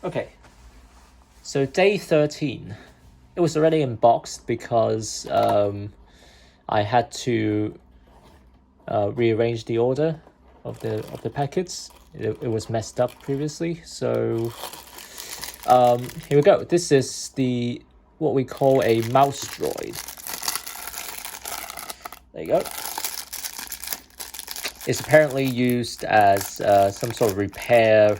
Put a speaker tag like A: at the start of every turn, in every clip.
A: Okay, so day 13. It was already unboxed because I had to rearrange the order of the packets. It was messed up previously, so here we go. This is the what we call a mouse droid. There you go. It's apparently used as some sort of repair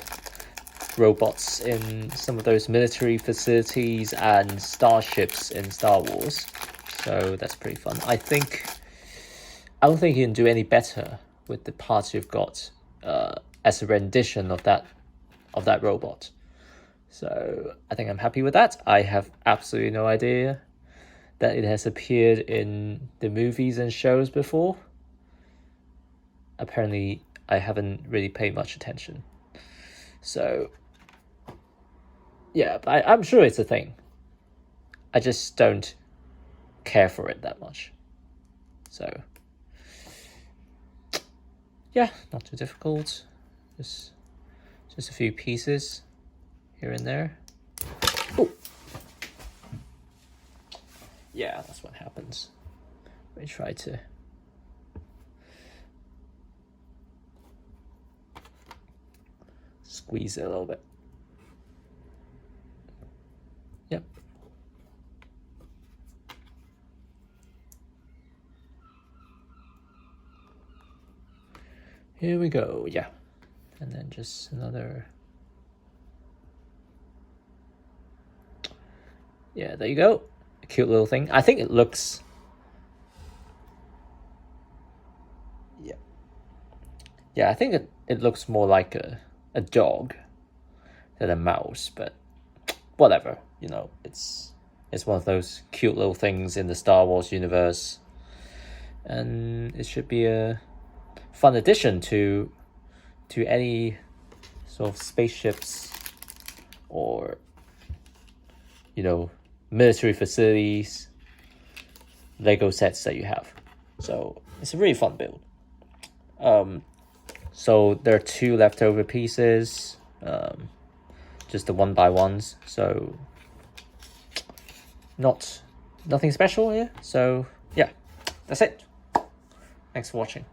A: robots in some of those military facilities and starships in Star Wars. So that's pretty fun. I don't think you can do any better with the parts you've got as a rendition of that robot. So I think I'm happy with that. I have absolutely no idea that it has appeared in the movies and shows before. Apparently, I haven't really paid much attention. So yeah, I'm sure it's a thing. I just don't care for it that much. So yeah, not too difficult. Just a few pieces here and there. Oh, yeah, that's what happens. Let me try to. Squeeze it a little bit. Yep. Here we go, yeah. And then just another. Yeah, there you go. A cute little thing. I think it looks. Yeah. Yeah, I think it looks more like a dog than a mouse, but whatever. It's one of those cute little things in the Star Wars universe. And it should be a fun addition to any sort of spaceships or military facilities Lego sets that you have. So it's a really fun build. So there are 2 leftover pieces, just the 1x1s. So nothing special here. So yeah, that's it. Thanks for watching.